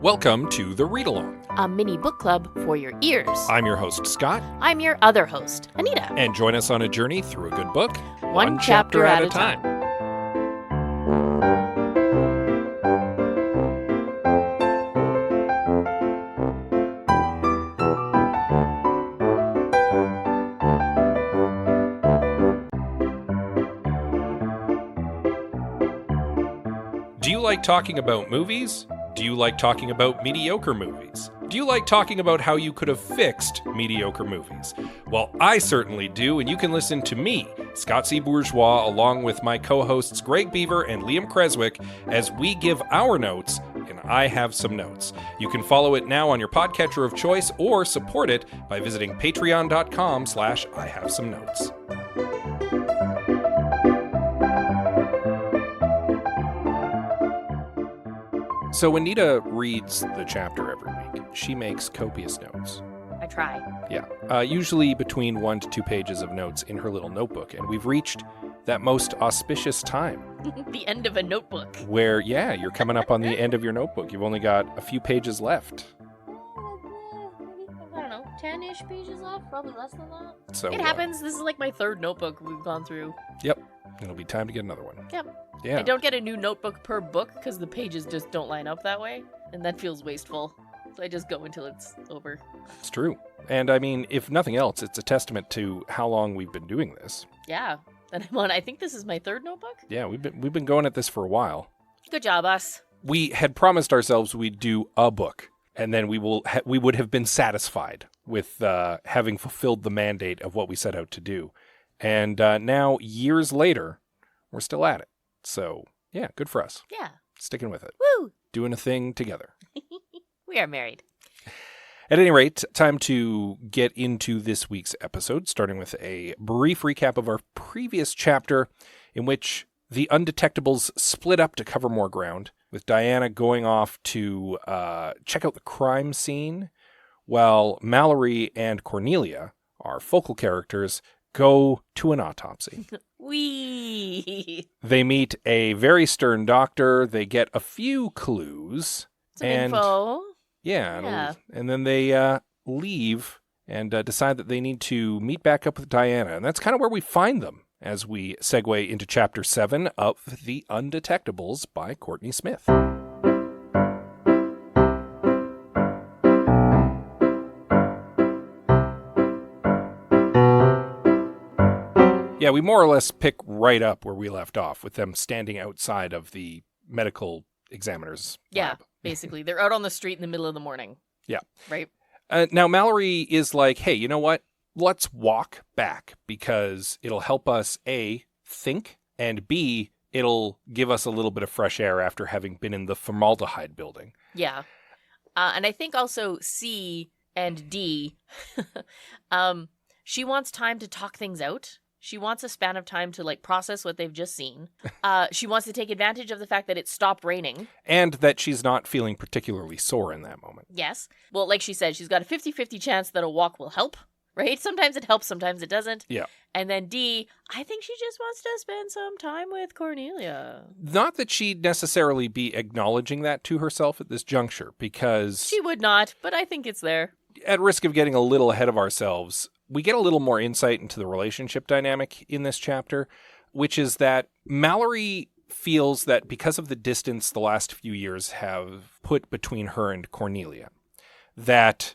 Welcome to The Read Along, a mini book club for your ears. I'm your host, Scott. I'm your other host, Anita. And join us on a journey through a good book, one chapter at a time. Do you like talking about movies? Do you like talking about mediocre movies? Do you like talking about how you could have fixed mediocre movies? Well, I certainly do, and you can listen to me, Scott C. Bourgeois, along with my co-hosts Greg Beaver and Liam Creswick, as we give our notes, and I have some notes. You can follow it now on your podcatcher of choice, or support it by visiting patreon.com/IHaveSomeNotes. So when Anita reads the chapter every week, she makes copious notes. I try. Yeah, usually between 1 to 2 pages of notes in her little notebook, and we've reached that most auspicious time. The end of a notebook. Where, yeah, you're coming up on the end of your notebook. You've only got a few pages left. I don't know, 10-ish pages left? Probably less than that. So it happens. This is like my third notebook we've gone through. Yep. It'll be time to get another one. Yep. Yeah. I don't get a new notebook per book because the pages just don't line up that way, and that feels wasteful. So I just go until it's over. It's true. And I mean, if nothing else, it's a testament to how long we've been doing this. Yeah. And I'm on, I think this is my third notebook? Yeah, we've been going at this for a while. Good job, us. We had promised ourselves we'd do a book, and then we would have been satisfied with having fulfilled the mandate of what we set out to do. And now, years later, we're still at it. So, yeah, good for us. Yeah. Sticking with it. Woo! Doing a thing together. We are married. At any rate, time to get into this week's episode, starting with a brief recap of our previous chapter, in which the Undetectables split up to cover more ground, with Diana going off to check out the crime scene, while Mallory and Cornelia, our focal characters, go to an autopsy. Wee. They meet a very stern doctor. They get a few clues. Some info. Yeah. And then they leave and decide that they need to meet back up with Diana. And that's kind of where we find them as we segue into Chapter 7 of The Undetectables by Courtney Smyth. Yeah, we more or less pick right up where we left off, with them standing outside of the medical examiner's lab. Basically. They're out on the street in the middle of the morning. Yeah. Right? Now, Mallory is like, hey, you know what? Let's walk back, because it'll help us, A, think, and B, it'll give us a little bit of fresh air after having been in the formaldehyde building. Yeah. And I think also C and D, she wants time to talk things out. She wants a span of time to process what they've just seen. She wants to take advantage of the fact that it stopped raining. And that she's not feeling particularly sore in that moment. Yes. Well, like she said, she's got a 50-50 chance that a walk will help, right? Sometimes it helps, sometimes it doesn't. Yeah. And then D, I think she just wants to spend some time with Cornelia. Not that she'd necessarily be acknowledging that to herself at this juncture, because... She would not, but I think it's there. At risk of getting a little ahead of ourselves, we get a little more insight into the relationship dynamic in this chapter, which is that Mallory feels that because of the distance the last few years have put between her and Cornelia, that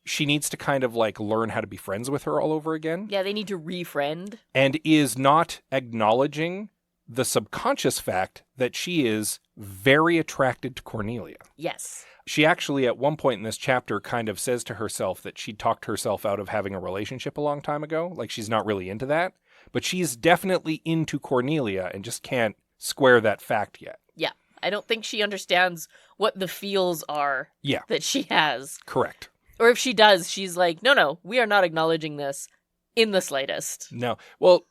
she needs to kind of learn how to be friends with her all over again. Yeah, they need to refriend. And is not acknowledging the subconscious fact that she is very attracted to Cornelia. Yes. She actually, at one point in this chapter, kind of says to herself that she talked herself out of having a relationship a long time ago. She's not really into that. But she's definitely into Cornelia and just can't square that fact yet. Yeah. I don't think she understands what the feels are that she has. Correct. Or if she does, she's like, no, we are not acknowledging this in the slightest. No. Well,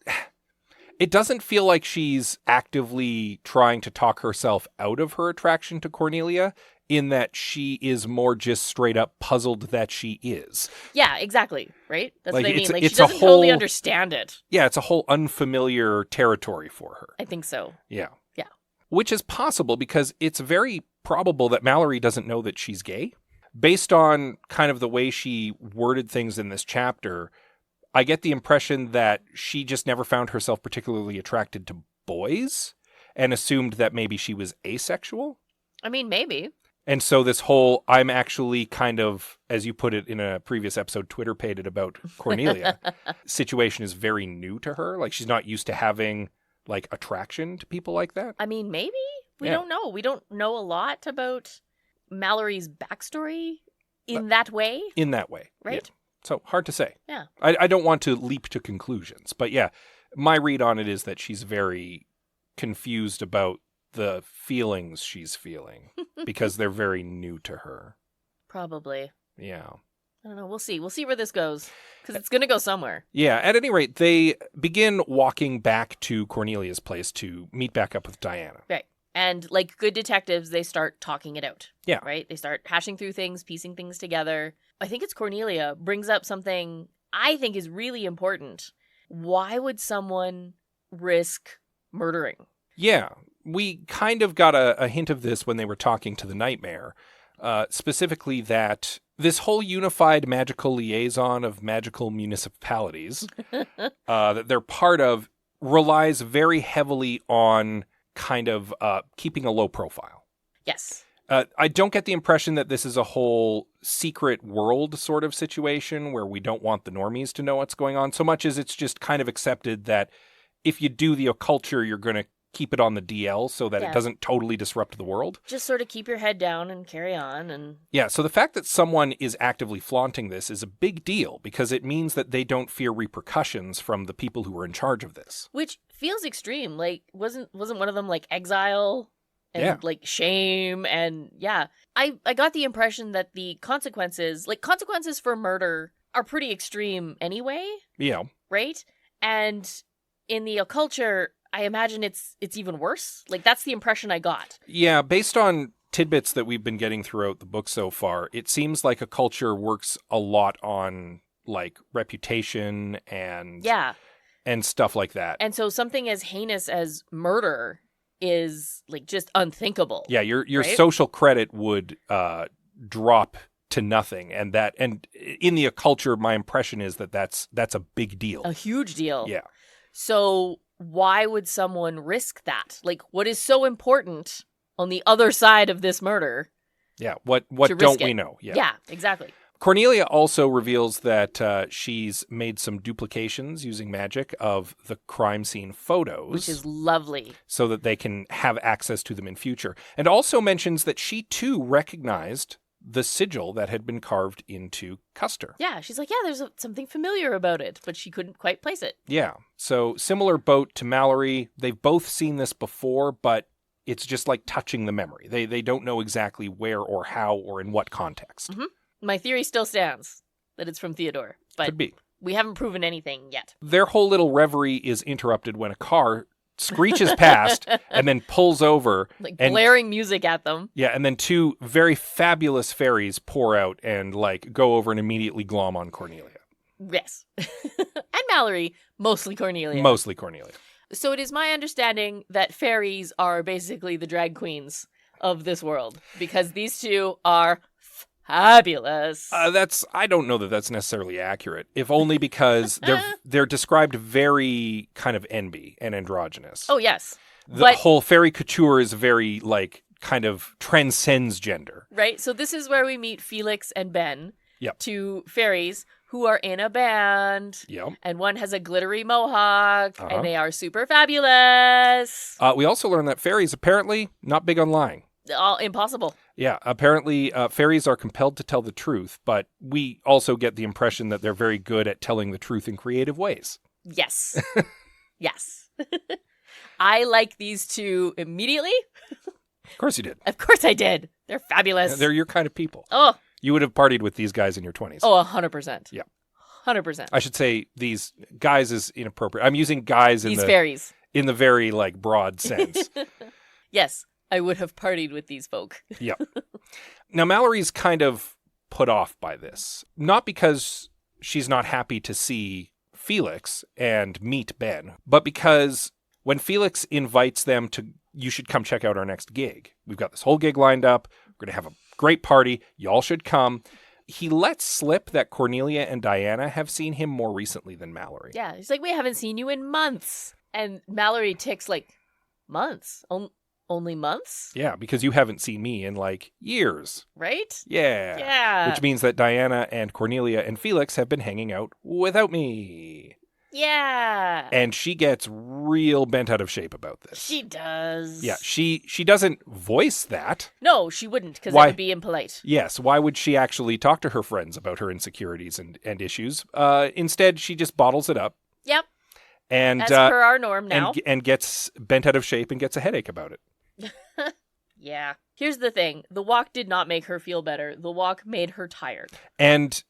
it doesn't feel like she's actively trying to talk herself out of her attraction to Cornelia, in that she is more just straight up puzzled that she is. Yeah, exactly. Right? That's what I mean. She It's doesn't totally understand it. Yeah, it's a whole unfamiliar territory for her. I think so. Yeah. Yeah. Which is possible because it's very probable that Mallory doesn't know that she's gay. Based on kind of the way she worded things in this chapter, I get the impression that she just never found herself particularly attracted to boys and assumed that maybe she was asexual. I mean, maybe. And so this whole, I'm actually kind of, as you put it in a previous episode, Twitter-pated about Cornelia, situation is very new to her. Like, she's not used to having, like, attraction to people like that. I mean, maybe. We don't know. We don't know a lot about Mallory's backstory in that way. In that way. Right? Yeah. So, hard to say. Yeah. I don't want to leap to conclusions. But yeah, my read on it is that she's very confused about the feelings she's feeling because they're very new to her. Probably. Yeah. I don't know. We'll see. We'll see where this goes because it's going to go somewhere. Yeah. At any rate, they begin walking back to Cornelia's place to meet back up with Diana. Right. And like good detectives, they start talking it out. Yeah. Right? They start hashing through things, piecing things together. I think it's Cornelia brings up something I think is really important. Why would someone risk murdering? Yeah. We kind of got a hint of this when they were talking to the Nightmare, specifically that this whole unified magical liaison of magical municipalities that they're part of relies very heavily on kind of keeping a low profile. Yes. I don't get the impression that this is a whole secret world sort of situation where we don't want the normies to know what's going on, so much as it's just kind of accepted that if you do the occulture, you're going to keep it on the DL so that it doesn't totally disrupt the world. Just sort of keep your head down and carry on. And yeah, so the fact that someone is actively flaunting this is a big deal because it means that they don't fear repercussions from the people who are in charge of this. Which feels extreme. Like, wasn't one of them like exile and like shame? And yeah, I got the impression that the consequences for murder are pretty extreme anyway. Yeah. Right? And in the occulture, I imagine it's even worse. Like, that's the impression I got. Yeah, based on tidbits that we've been getting throughout the book so far, it seems like a culture works a lot on, like, reputation and stuff like that. And so something as heinous as murder is, like, just unthinkable. Yeah, your right? social credit would drop to nothing. And in the occulture, my impression is that that's a big deal. A huge deal. Yeah. So why would someone risk that? Like, what is so important on the other side of this murder? Yeah, what don't we know? Yeah, exactly. Cornelia also reveals that she's made some duplications using magic of the crime scene photos. Which is lovely. So that they can have access to them in future. And also mentions that she, too, recognized the sigil that had been carved into Custer. Yeah, she's like, yeah, there's something familiar about it, but she couldn't quite place it. Yeah, so similar boat to Mallory. They've both seen this before, but it's just like touching the memory. They don't know exactly where or how or in what context. Mm-hmm. My theory still stands that it's from Theodore, but could be. We haven't proven anything yet. Their whole little reverie is interrupted when a car screeches past and then pulls over. Like blaring music at them. Yeah, and then two very fabulous fairies pour out and like go over and immediately glom on Cornelia. Yes. And Mallory, mostly Cornelia. Mostly Cornelia. So it is my understanding that fairies are basically the drag queens of this world because these two are fabulous. I don't know that that's necessarily accurate, if only because they're described very kind of enby and androgynous. Oh, yes. The whole fairy couture is very, like, kind of transcends gender. Right? So this is where we meet Felix and Ben, yep. Two fairies who are in a band. Yep. And one has a glittery mohawk, and they are super fabulous. We also learn that fairies apparently not big on lying. Impossible. Yeah, apparently fairies are compelled to tell the truth, but we also get the impression that they're very good at telling the truth in creative ways. Yes. Yes. I like these two immediately. Of course you did. Of course I did. They're fabulous. They're your kind of people. Oh. You would have partied with these guys in your 20s. Oh, 100%. Yeah. 100%. I should say these guys is inappropriate. I'm using guys in these fairies. In the very, like, broad sense. Yes. I would have partied with these folk. Yeah. Now, Mallory's kind of put off by this. Not because she's not happy to see Felix and meet Ben, but because when Felix invites them to you should come check out our next gig. We've got this whole gig lined up. We're going to have a great party. Y'all should come. He lets slip that Cornelia and Diana have seen him more recently than Mallory. Yeah, he's like, we haven't seen you in months. And Mallory ticks like, months? Only months? Yeah, because you haven't seen me in like years. Right? Yeah. Yeah. Which means that Diana and Cornelia and Felix have been hanging out without me. Yeah. And she gets real bent out of shape about this. She does. Yeah, she doesn't voice that. No, she wouldn't, because that would be impolite. Yes, why would she actually talk to her friends about her insecurities and issues? Instead, she just bottles it up. Yep. And as per our norm now. And gets bent out of shape and gets a headache about it. Yeah. Here's the thing. The walk did not make her feel better. The walk made her tired. And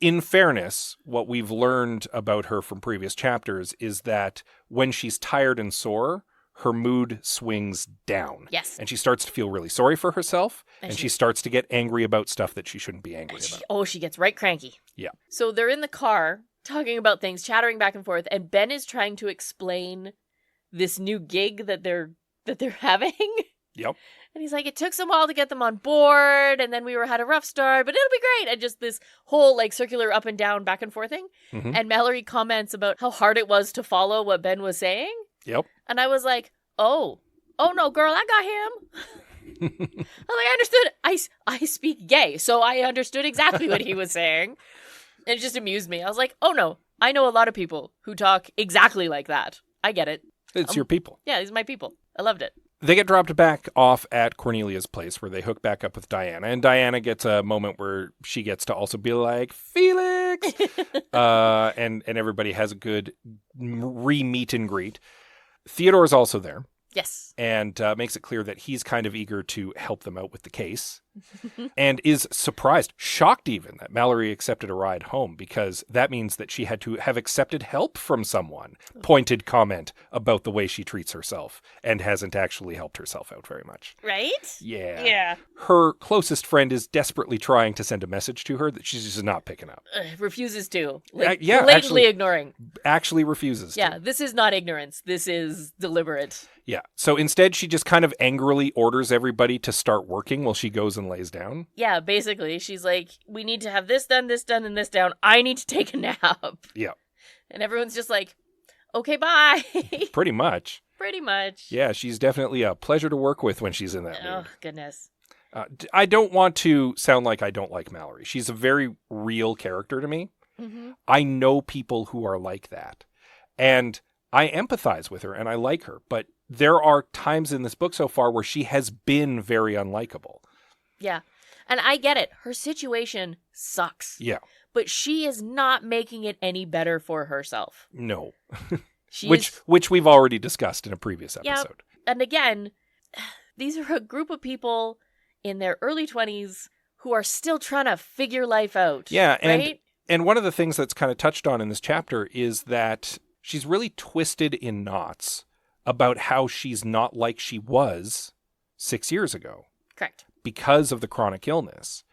in fairness, what we've learned about her from previous chapters is that when she's tired and sore, her mood swings down. Yes. And she starts to feel really sorry for herself, and she starts to get angry about stuff that she shouldn't be angry about. She gets right cranky. Yeah. So they're in the car talking about things, chattering back and forth, and Ben is trying to explain this new gig that they're having. Yep. And he's like, it took some while to get them on board, and then we had a rough start, but it'll be great. And just this whole like circular up and down, back and forth thing. Mm-hmm. And Mallory comments about how hard it was to follow what Ben was saying. Yep. And I was like, oh no, girl, I got him. I was like, I understood. I speak gay, so I understood exactly what he was saying. And it just amused me. I was like, oh no, I know a lot of people who talk exactly like that. I get it. It's your people. Yeah, these are my people. I loved it. They get dropped back off at Cornelia's place where they hook back up with Diana. And Diana gets a moment where she gets to also be like, Felix! and everybody has a good re-meet and greet. Theodore's also there. Yes. And makes it clear that he's kind of eager to help them out with the case. And is surprised, shocked even, that Mallory accepted a ride home, because that means that she had to have accepted help from someone. Pointed comment about the way she treats herself and hasn't actually helped herself out very much. Right? Yeah. Yeah. Her closest friend is desperately trying to send a message to her that she's just not picking up. Refuses to. Like, yeah, blatantly ignoring. Actually refuses to. Yeah, this is not ignorance. This is deliberate. Yeah. So instead, she just kind of angrily orders everybody to start working while she goes and lays down. Yeah, basically. She's like, we need to have this done, and this down. I need to take a nap. Yeah. And everyone's just like, okay, bye. Pretty much. Pretty much. Yeah, she's definitely a pleasure to work with when she's in that mood. Oh, goodness. I don't want to sound like I don't like Mallory. She's a very real character to me. Mm-hmm. I know people who are like that. And I empathize with her and I like her. But there are times in this book so far where she has been very unlikable. Yeah. And I get it. Her situation sucks. Yeah. But she is not making it any better for herself. No. Which we've already discussed in a previous episode. Yeah. And again, these are a group of people in their early 20s who are still trying to figure life out. Yeah. Right? And one of the things that's kind of touched on in this chapter is that she's really twisted in knots about how she's not like she was 6 years ago. Correct. Because of the chronic illness.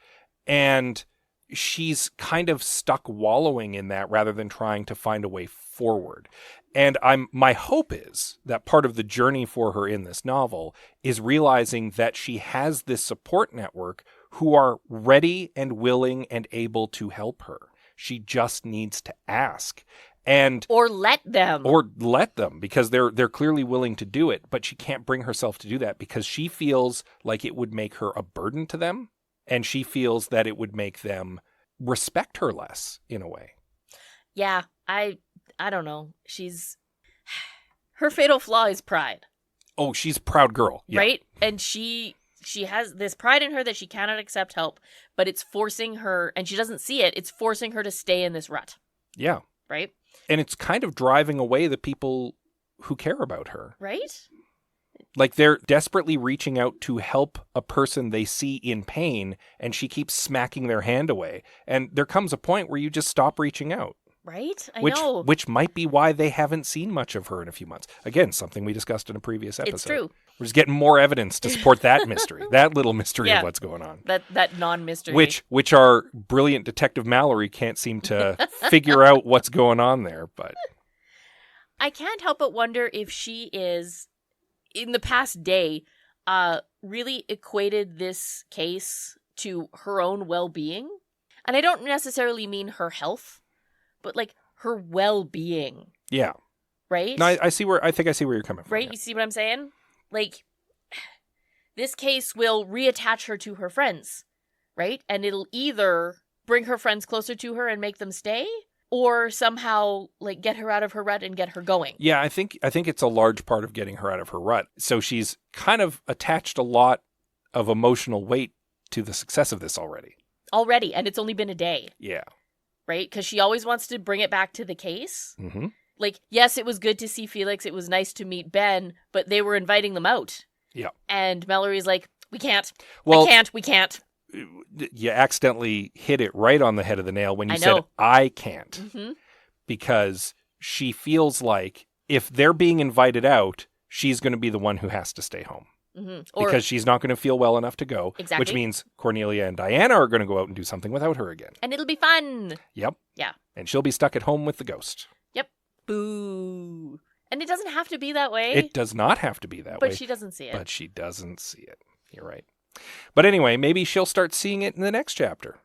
And she's kind of stuck wallowing in that rather than trying to find a way forward. And my hope is that part of the journey for her in this novel is realizing that she has this support network who are ready and willing and able to help her. She just needs to ask. Or let them, because they're clearly willing to do it, but she can't bring herself to do that because she feels like it would make her a burden to them, and she feels that it would make them respect her less in a way. Yeah, I don't know. Her fatal flaw is pride. Oh, she's a proud girl, yeah. Right? And she has this pride in her that she cannot accept help, but it's forcing her, and she doesn't see it. It's forcing her to stay in this rut. Yeah. Right? And it's kind of driving away the people who care about her. Right? Like they're desperately reaching out to help a person they see in pain, and she keeps smacking their hand away. And there comes a point where you just stop reaching out. Right? I know. Which might be why they haven't seen much of her in a few months. Again, something we discussed in a previous episode. It's true. We're just getting more evidence to support that mystery, that little mystery of what's going on. That non-mystery. Which our brilliant Detective Mallory can't seem to figure out what's going on there. But I can't help but wonder if she is in the past day, really equated this case to her own well-being. And I don't necessarily mean her health, but like her well-being. Yeah. Right? No, I think I see where you're coming from. Right? Yeah. You see what I'm saying? Like, this case will reattach her to her friends, right? And it'll either bring her friends closer to her and make them stay, or somehow like get her out of her rut and get her going. Yeah, I think it's a large part of getting her out of her rut. So she's kind of attached a lot of emotional weight to the success of this already. And it's only been a day. Yeah. Right? Because she always wants to bring it back to the case. Mm-hmm. Like, yes, it was good to see Felix. It was nice to meet Ben, but they were inviting them out. Yeah. And Mallory's like, we can't. Well, we can't. You accidentally hit it right on the head of the nail when you said, know. I can't. Mm-hmm. Because she feels like if they're being invited out, she's going to be the one who has to stay home. Mm-hmm. Because she's not going to feel well enough to go. Exactly. Which means Cornelia and Diana are going to go out and do something without her again. And it'll be fun. Yep. Yeah. And she'll be stuck at home with the ghost. Yep. Boo. And it doesn't have to be that way. It does not have to be that way. But she doesn't see it. But she doesn't see it. You're right. But anyway, maybe she'll start seeing it in the next chapter.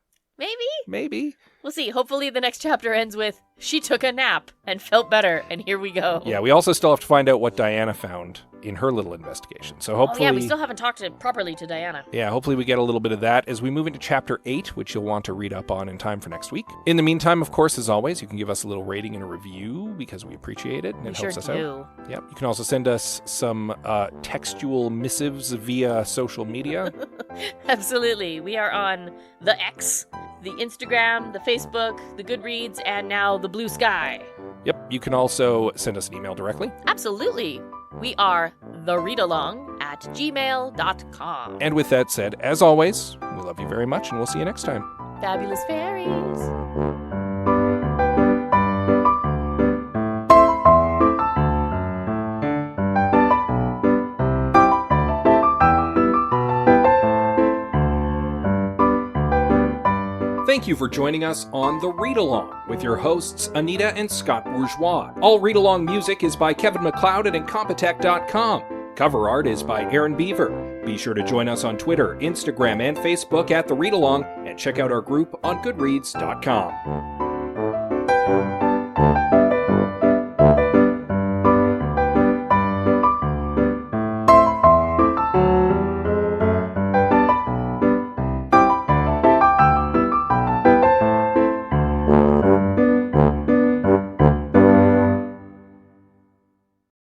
Maybe. We'll see. Hopefully the next chapter ends with, she took a nap and felt better, and here we go. Yeah, we also still have to find out what Diana found in her little investigation. So hopefully... Oh, yeah, we still haven't talked properly to Diana. Yeah, hopefully we get a little bit of that as we move into Chapter 8, which you'll want to read up on in time for next week. In the meantime, of course, as always, you can give us a little rating and a review because we appreciate it and it helps us out. Yep. You can also send us some textual missives via social media. Absolutely. We are on the X, the Instagram, the Facebook, the Goodreads, and now the Blue Sky. Yep. You can also send us an email directly. Absolutely. We are thereadalong@gmail.com. And with that said, as always, we love you very much and we'll see you next time. Fabulous fairies. Thank you for joining us on The Read Along with your hosts, Anita and Scott Bourgeois. All Read Along music is by Kevin MacLeod at Incompetech.com. Cover art is by Aaron Beaver. Be sure to join us on Twitter, Instagram, and Facebook at The Read Along, and check out our group on Goodreads.com.